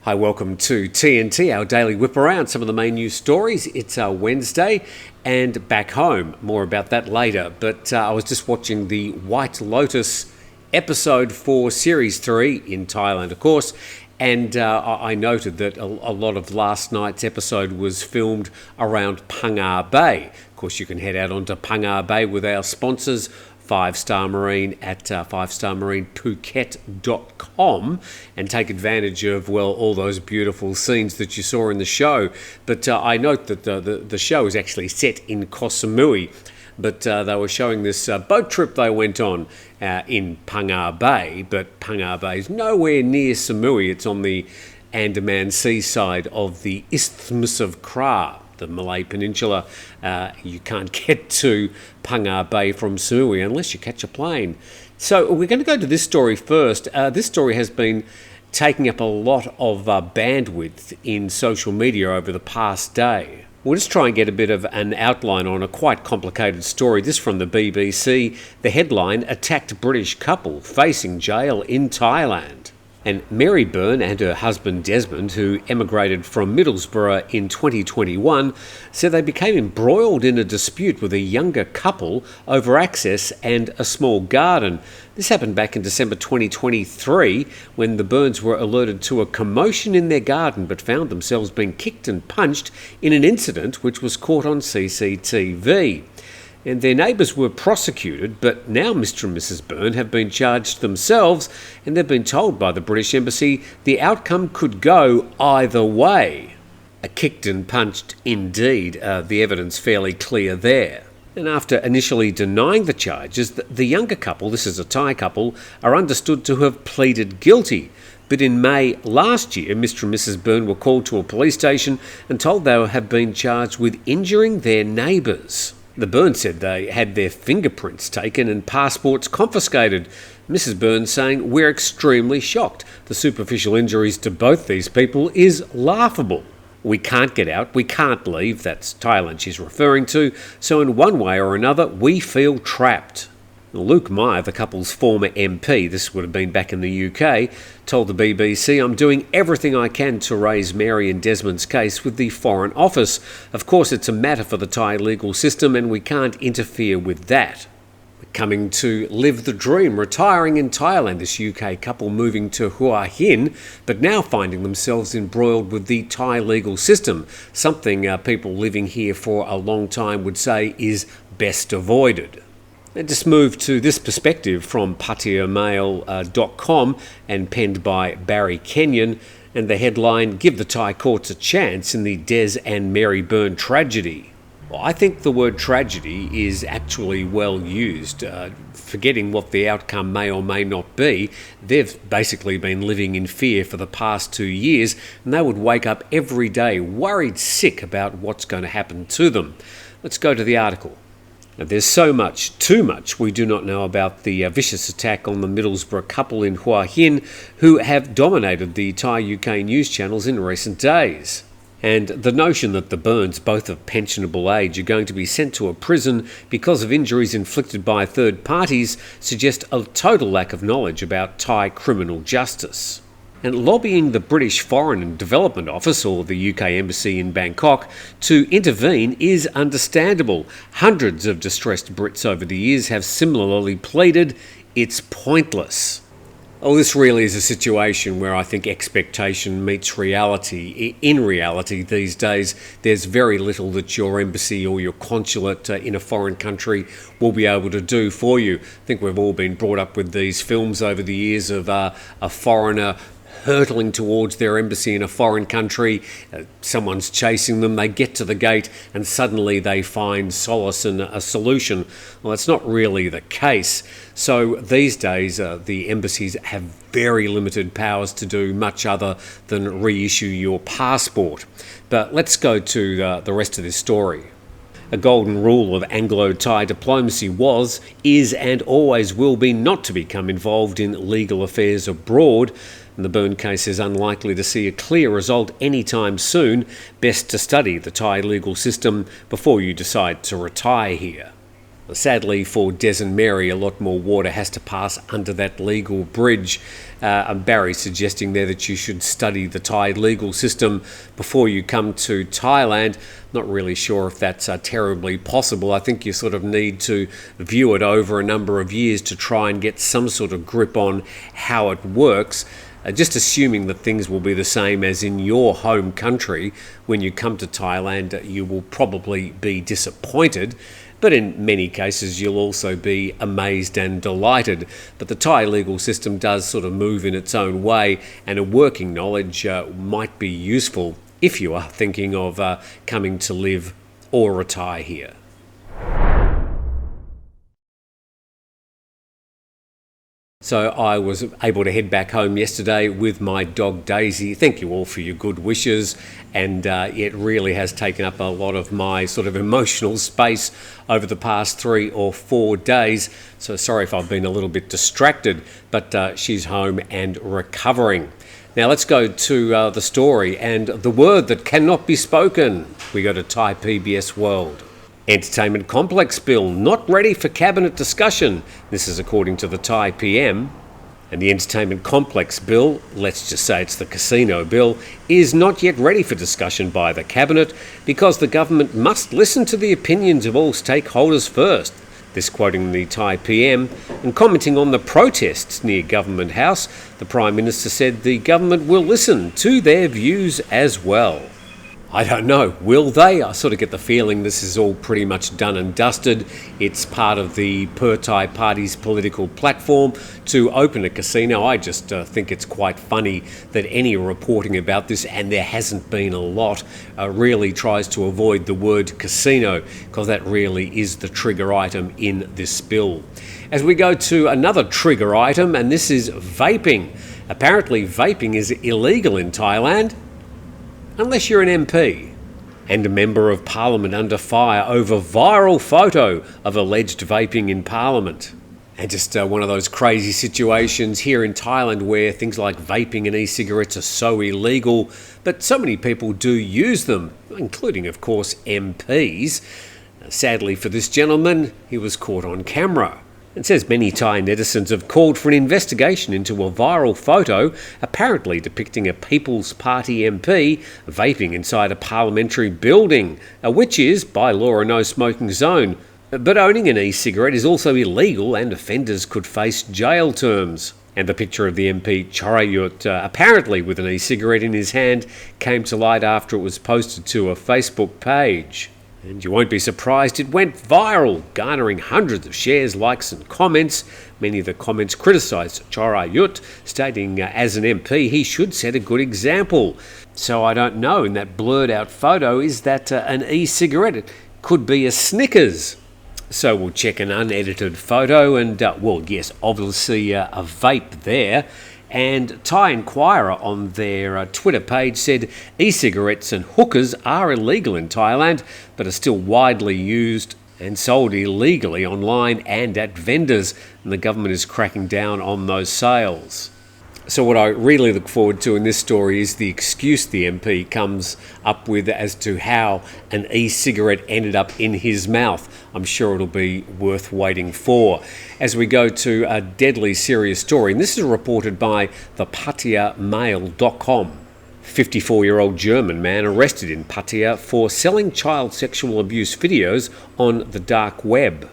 Hi, welcome to TNT, our daily whip around. Some of the main news stories. It's Wednesday and back home. More about that later. But I was just watching the White Lotus episode for Series 3 in Thailand, of course. And I noted that a lot of last night's episode was filmed around Phang Bay. Of course, you can head out onto Phang Bay with our sponsors, 5-Star Marine at 5starmarinephuket.com and take advantage of, well, all those beautiful scenes that you saw in the show. But I note that the show is actually set in Koh Samui, but they were showing this boat trip they went on in Phang Bay, but Phang Bay is nowhere near Samui. It's on the Andaman seaside of the Isthmus of Kra, the Malay Peninsula. You can't get to Phang Bay from Samui unless you catch a plane. So we're going to go to this story first. This story has been taking up a lot of bandwidth in social media over the past day. We'll just try and get a bit of an outline on a quite complicated story. This from the BBC. The headline, attacked British couple facing jail in Thailand. And Mary Byrne and her husband Desmond, who emigrated from Middlesbrough in 2021, said they became embroiled in a dispute with a younger couple over access and a small garden. This happened back in December 2023 when the Byrnes were alerted to a commotion in their garden but found themselves being kicked and punched in an incident which was caught on CCTV. And their neighbours were prosecuted, but now Mr and Mrs Byrne have been charged themselves, and they've been told by the British Embassy the outcome could go either way. A kicked and punched indeed, the evidence fairly clear there. And after initially denying the charges, the younger couple, this is a Thai couple, are understood to have pleaded guilty. But in May last year, Mr and Mrs Byrne were called to a police station and told they have been charged with injuring their neighbours. The Byrnes said they had their fingerprints taken and passports confiscated. Mrs Byrne saying, "We're extremely shocked. The superficial injuries to both these people is laughable. We can't get out, we can't leave," that's Thailand she's referring to, so in one way or another we feel trapped. Luke Meyer, the couple's former MP, this would have been back in the UK, told the BBC, "I'm doing everything I can to raise Mary and Desmond's case with the Foreign Office. Of course, it's a matter for the Thai legal system and we can't interfere with that." Coming to live the dream, retiring in Thailand, this UK couple moving to Hua Hin, but now finding themselves embroiled with the Thai legal system, something people living here for a long time would say is best avoided. And just move to this perspective from patiamail.com and penned by Barry Kenyon, and the headline, "Give the Thai courts a chance in the Des and Mary Byrne tragedy." Well, I think the word tragedy is actually well used. Forgetting what the outcome may or may not be, they've basically been living in fear for the past 2 years, and they would wake up every day worried sick about what's going to happen to them. Let's go to the article. Now, there's so much, too much, we do not know about the vicious attack on the Middlesbrough couple in Hua Hin who have dominated the Thai UK news channels in recent days. And the notion that the Byrnes, both of pensionable age, are going to be sent to a prison because of injuries inflicted by third parties suggests a total lack of knowledge about Thai criminal justice. And lobbying the British Foreign and Development Office, or the UK Embassy in Bangkok, to intervene is understandable. Hundreds of distressed Brits over the years have similarly pleaded it's pointless. Oh, this really is a situation where I think expectation meets reality. In reality, these days, there's very little that your embassy or your consulate in a foreign country will be able to do for you. I think we've all been brought up with these films over the years of a foreigner hurtling towards their embassy in a foreign country. Someone's chasing them, they get to the gate and suddenly they find solace and a solution. Well, that's not really the case. So these days the embassies have very limited powers to do much other than reissue your passport. But let's go to the rest of this story. A golden rule of Anglo-Thai diplomacy was, is and always will be not to become involved in legal affairs abroad. And the Byrne case is unlikely to see a clear result anytime soon. Best to study the Thai legal system before you decide to retire here. Sadly for Des and Mary, a lot more water has to pass under that legal bridge. And Barry suggesting there that you should study the Thai legal system before you come to Thailand. Not really sure if that's terribly possible. I think you sort of need to view it over a number of years to try and get some sort of grip on how it works. Just assuming that things will be the same as in your home country, when you come to Thailand, you will probably be disappointed. But in many cases, you'll also be amazed and delighted. But the Thai legal system does sort of move in its own way, and a working knowledge might be useful if you are thinking of coming to live or retire here. So I was able to head back home yesterday with my dog Daisy. Thank you all for your good wishes, and it really has taken up a lot of my sort of emotional space over the past 3 or 4 days. So sorry if I've been a little bit distracted, but she's home and recovering. Now let's go to the story and the word that cannot be spoken. We go to Thai PBS World. Entertainment Complex Bill not ready for Cabinet discussion. This is according to the Thai PM. And the Entertainment Complex Bill, let's just say it's the Casino Bill, is not yet ready for discussion by the Cabinet because the government must listen to the opinions of all stakeholders first. This quoting the Thai PM, and commenting on the protests near Government House, the Prime Minister said the government will listen to their views as well. I don't know, will they? I sort of get the feeling this is all pretty much done and dusted. It's part of the Thai Party's political platform to open a casino. I just think it's quite funny that any reporting about this, and there hasn't been a lot, really tries to avoid the word casino, because that really is the trigger item in this bill. As we go to another trigger item, and this is vaping. Apparently vaping is illegal in Thailand, unless you're an MP. And a member of Parliament under fire over viral photo of alleged vaping in Parliament. And just one of those crazy situations here in Thailand where things like vaping and e-cigarettes are so illegal, but so many people do use them, including, of course, MPs. Sadly for this gentleman, he was caught on camera. It says many Thai netizens have called for an investigation into a viral photo apparently depicting a People's Party MP vaping inside a parliamentary building, which is, by law, a no-smoking zone. But owning an e-cigarette is also illegal and offenders could face jail terms. And the picture of the MP Charayut, apparently with an e-cigarette in his hand, came to light after it was posted to a Facebook page. And you won't be surprised it went viral, garnering hundreds of shares, likes and comments. Many of the comments criticised Charayut, stating as an MP he should set a good example. So I don't know, in that blurred out photo, is that an e-cigarette? It could be a Snickers. So we'll check an unedited photo and, well, yes, obviously a vape there. And Thai Inquirer on their Twitter page said e-cigarettes and hookahs are illegal in Thailand, but are still widely used and sold illegally online and at vendors, and the government is cracking down on those sales. So what I really look forward to in this story is the excuse the MP comes up with as to how an e-cigarette ended up in his mouth. I'm sure it'll be worth waiting for. As we go to a deadly serious story, and this is reported by the PattayaMail.com. 54-year-old German man arrested in Pattaya for selling child sexual abuse videos on the dark web.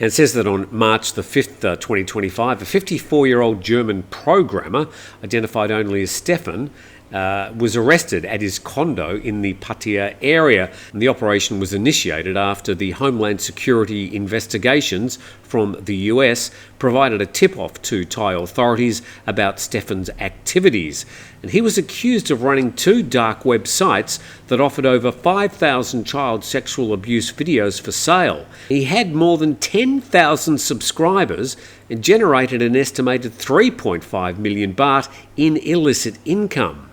And it says that on March the 5th, 2025, a 54-year-old German programmer, identified only as Stefan, was arrested at his condo in the Pattaya area. And the operation was initiated after the Homeland Security investigations from the US provided a tip-off to Thai authorities about Stefan's activities. And he was accused of running 2 dark web sites that offered over 5,000 child sexual abuse videos for sale. He had more than 10,000 subscribers and generated an estimated 3.5 million baht in illicit income.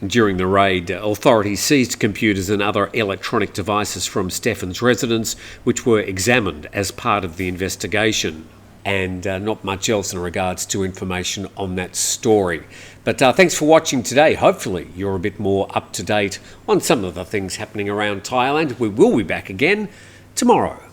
During the raid, authorities seized computers and other electronic devices from Stefan's residence, which were examined as part of the investigation. And not much else in regards to information on that story. But thanks for watching today. Hopefully you're a bit more up to date on some of the things happening around Thailand. We will be back again tomorrow.